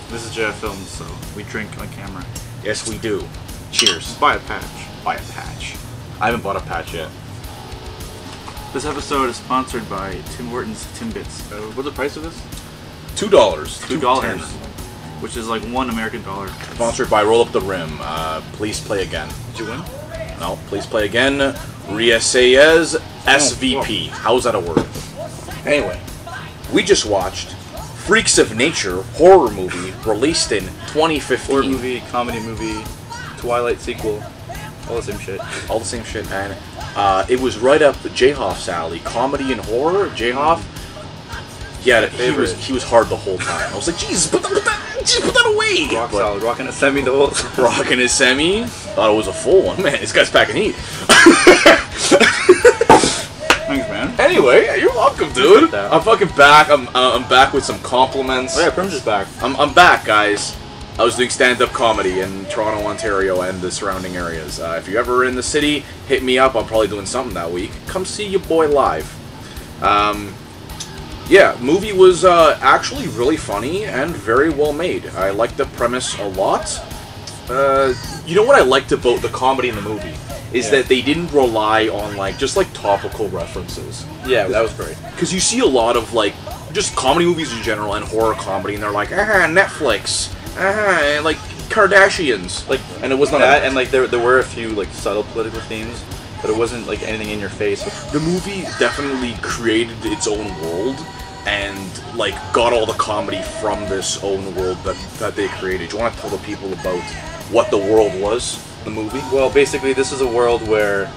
This is Jhofffilms, so we drink on camera. Yes, we do. Cheers. Buy a patch. Buy a patch. I haven't bought a patch yet. This episode is sponsored by Tim Hortons Timbits. What's the price of this? $2. $2, which is like $1 American dollar. Sponsored by Roll Up the Rim. Please play again. Did you win? No, please play again. Riesayez SVP. How's that a word? Anyway, we just watched Freaks of Nature horror movie released in 2015. Horror movie, comedy movie, Twilight sequel, all the same shit. All the same shit, man. It was right up Jhoff's alley. Comedy and horror. Jhoff. Yeah, he was hard the whole time. I was like, Jesus, put that away. Rock solid, rocking a semi the whole time. Rocking his semi. Thought it was a full one. Man, this guy's packing heat. Thanks, man. Anyway, you're welcome, dude. I'm fucking back. I'm back with some compliments. Oh yeah, Primz is back. I'm back, guys. I was doing stand-up comedy in Toronto, Ontario, and the surrounding areas. If you're ever in the city, hit me up. I'm probably doing something that week. Come see your boy live. Yeah, movie was actually really funny and very well made. I liked the premise a lot. You know what I liked about the comedy in the movie is that they didn't rely on just topical references. Yeah, that was great. Because you see a lot of just comedy movies in general and horror comedy, and they're like, Netflix, like Kardashians, and it was not that, and there were a few subtle political themes, but it wasn't anything in your face. The movie definitely created its own world and got all the comedy from this own world that they created. Do you want to tell the people about what the world was, the movie? Well, basically this is a world where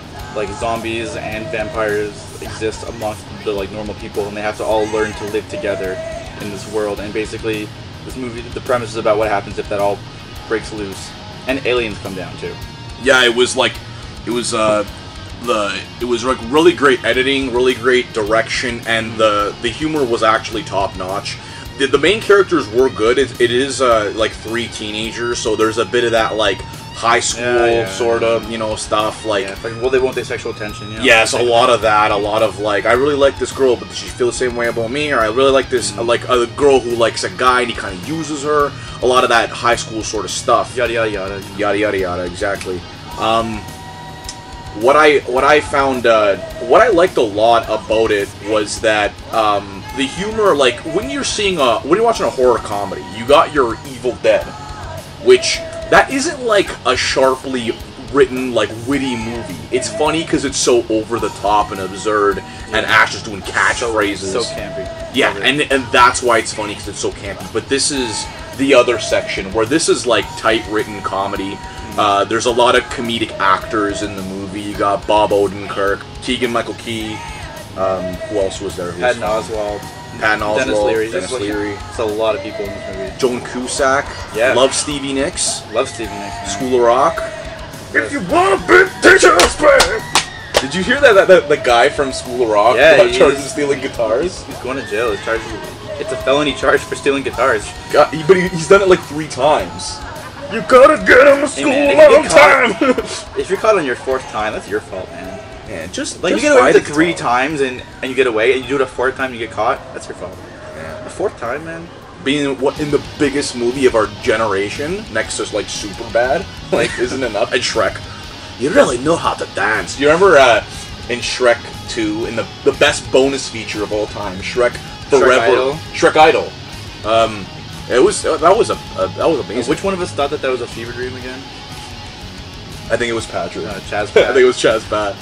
zombies and vampires exist amongst the normal people, and they have to all learn to live together in this world. And basically this movie, the premise is about what happens if that all breaks loose, and aliens come down too. Yeah, it was really great editing, really great direction, and the humor was actually top notch. The main characters were good. It is three teenagers, so there's a bit of that high school sort of stuff well, they want their sexual attention. Yes, a lot of that. A lot of I really like this girl, but does she feel the same way about me? Or I really like this a girl who likes a guy and he kind of uses her. A lot of that high school sort of stuff. Yada yada yada. Yada yada yada. Exactly. What I found, what I liked a lot about it was that the humor, when you're watching a horror comedy, you got your Evil Dead, which that isn't a sharply written, witty movie. It's funny because it's so over the top and absurd, and Ash is doing catchphrases. So campy. Yeah, and that's why it's funny because it's so campy. But this is the other section where this is tight written comedy. There's a lot of comedic actors in the movie. You got Bob Odenkirk, Keegan-Michael Key. Who else was there? Patton Oswalt. Dennis Leary. Dennis Leary. It's a lot of people in this movie. Joan Cusack. Yeah. Love Stevie Nicks. Love Stevie Nicks. Man. School of Rock. If you want a big picture, did you hear that guy from School of Rock got charged with stealing guitars? He's going to jail. It's a felony charge for stealing guitars. But he's done it 3 times. You gotta get him to school on time! If you're caught on your 4th time, that's your fault, man. Yeah, just you get away with it 3 times and you get away, and you do it a 4th time and you get caught, that's your fault. Yeah. The 4th time, man. Being in the biggest movie of our generation, next to Superbad, isn't enough. And Shrek. You really know how to dance. You remember in Shrek 2, in the best bonus feature of all time, Shrek Forever. Shrek Idol. That was amazing. Which one of us thought that was a fever dream again? I think it was Patrick. Chaz Pat. I think it was Chaz Pat.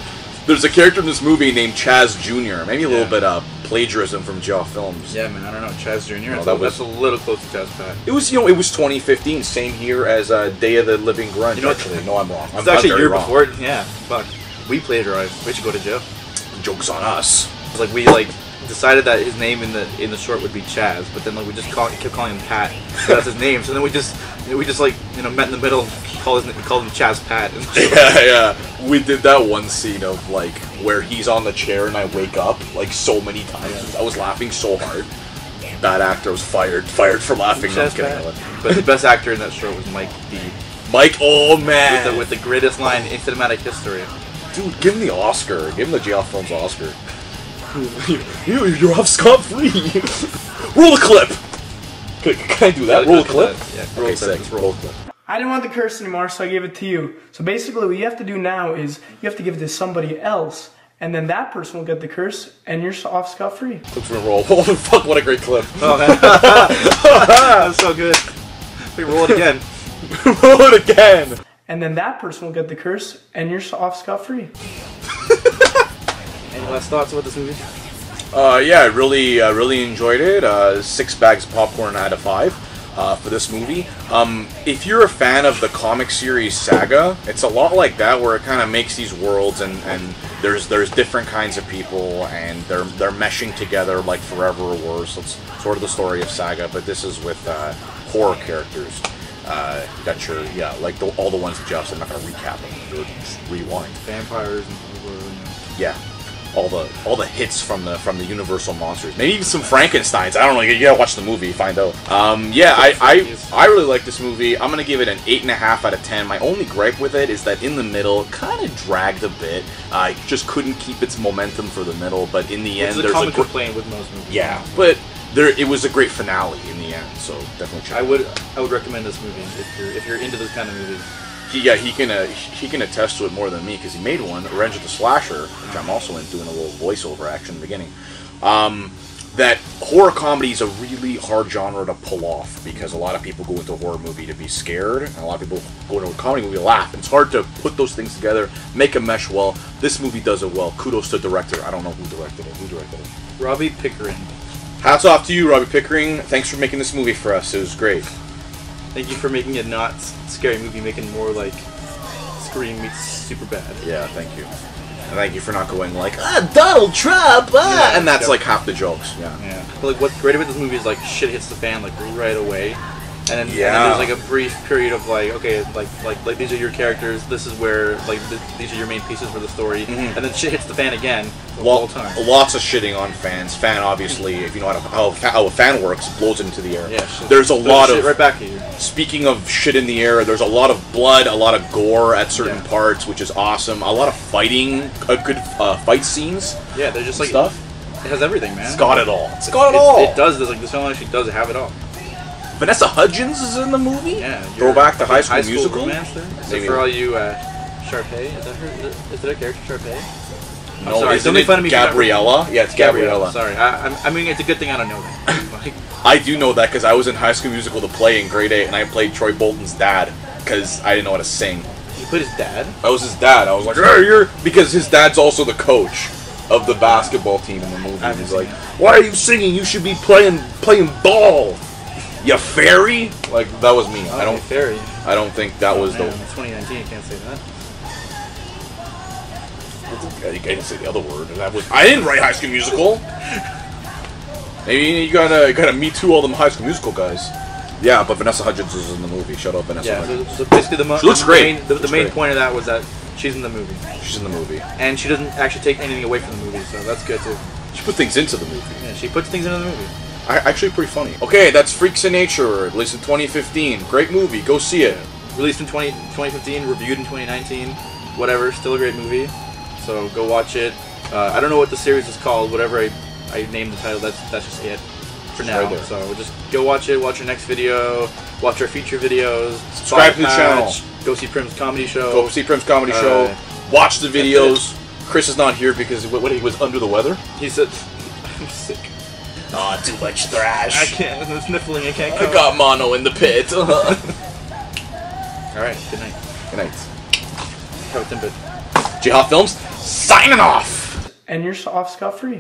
There's a character in this movie named Chaz Jr. Maybe a little bit of plagiarism from Jhofffilms. Yeah, man. I don't know. Chaz Jr. No, that's a little close to Chaz Pat. It was, it was 2015, same year as Day of the Living Grunge. Actually, no, I'm wrong. It's actually a year before. Yeah, fuck. We plagiarized. We should go to jail. Joke's on us. We decided that his name in the short would be Chaz, but then we just kept calling him Pat. That's his name. So then we just met in the middle, called him Chaz Pat. Yeah. We did that one scene of where he's on the chair and I wake up so many times. Yeah. I was laughing so hard. Bad actor was fired for laughing. But the best actor in that short was Mike D. Mike, oh man, with the greatest line in cinematic history. Dude, give him the Oscar. Give him the Jhofffilms Oscar. You're off scot-free. Roll a clip. Can I do that? Roll a clip? Yeah, roll Okay, a clip. sick. Roll a clip. I didn't want the curse anymore, so I gave it to you. So basically what you have to do now is you have to give it to somebody else, and then that person will get the curse, and you're off scot-free. Clip's gonna roll. Holy fuck, what a great clip. Oh, man. That was so good. We roll it again. Roll it again. And then that person will get the curse, and you're off scot-free. Any last thoughts about this movie? Yeah, I really enjoyed it. 6 bags of popcorn out of 5 for this movie. If you're a fan of the comic series Saga, it's a lot like that, where it kind of makes these worlds, and there's different kinds of people, and they're meshing together like forever or worse. It's sort of the story of Saga, but this is with horror characters. Got your like all the ones that Jeff said. I'm not gonna recap them. Just rewind. Vampires and horror. Yeah. All the hits from the Universal monsters, maybe even some Frankensteins. I don't know. You gotta watch the movie, find out. Yeah, I really like this movie. I'm gonna give it an 8.5 out of 10. My only gripe with it is that in the middle, it kind of dragged a bit. I just couldn't keep its momentum for the middle. But in the end, there's a common complaint with most movies. Yeah, but it was a great finale in the end. So definitely check. I would recommend this movie if you're into this kind of movie. He can attest to it more than me, because he made one, Revenge of the Slasher, which I'm also in, doing a little voiceover action in the beginning. That horror comedy is a really hard genre to pull off, because a lot of people go into a horror movie to be scared, and a lot of people go into a comedy movie to laugh. And it's hard to put those things together, make them mesh well. This movie does it well. Kudos to the director. I don't know who directed it. Who directed it? Robbie Pickering. Hats off to you, Robbie Pickering. Thanks for making this movie for us. It was great. Thank you for making it not scary movie, making more like Scream meets super bad. Yeah, thank you. And thank you for not going like, Donald Trump, Yeah, and that's like half the jokes. Yeah. Yeah. But like what's great about this movie is like shit hits the fan like right away. And then Yeah. there's like a brief period of like, okay, like these are your characters, this is where like these are your main pieces for the story, and then shit hits the fan again the whole time. Lots of shitting on fans. Fan, obviously, if you know how a fan works, blows it into the air. Yeah, shit. There's a lot shit of right back at you. Speaking of shit in the air, there's a lot of blood, a lot of gore at certain parts, which is awesome. A lot of fighting, good fight scenes. Yeah, they're just like stuff. It has everything, man. It's got it all. It's got it all. It does. Like this film actually does have it all. Vanessa Hudgens is in the movie. Yeah. Throwback to High School Musical. Romance there. Except for all you, Sharpay. Is that her? Is it a character, Sharpay? No, sorry, isn't it Gabriella? Yeah, it's Gabriella. Sorry, I mean it's a good thing I don't know that. I do know that because I was in High School Musical to play in grade 8, and I played Troy Bolton's dad because I didn't know how to sing. You played his dad? I was his dad. I was like, hey, you're... Because his dad's also the coach of the basketball team in the movie. And he's like, why are you singing? You should be playing ball. You fairy? Like, that was me. Oh, I don't fairy. I don't think that was the... It's 2019, you can't say that. I didn't say the other word. I didn't write High School Musical. Maybe you gotta Me Too all them High School Musical guys. Yeah, but Vanessa Hudgens is in the movie. Shout out Vanessa Hudgens. So basically she looks great. The main point of that was that she's in the movie. She's in the movie. And she doesn't actually take anything away from the movie, so that's good too. She put things into the movie. Yeah, she puts things into the movie. Actually pretty funny. Okay, that's Freaks in Nature, released in 2015. Great movie, go see it. Released in 2015, reviewed in 2019. Whatever, still a great movie. So go watch it. I don't know what the series is called, whatever I named the title, that's just it for now. Right, so just go watch it, watch our next video, watch our future videos, subscribe to the channel, go see Primz Comedy Show. Go see Primz Comedy Show, watch the videos. Chris is not here because what he was under the weather. He said, I'm sick. Oh, too much thrash. I can't, I'm sniffling, I can't come. I got mono in the pit. Alright, good night. Good night. Have a Timbit. Jhofffilms, signing off! And you're off scot-free.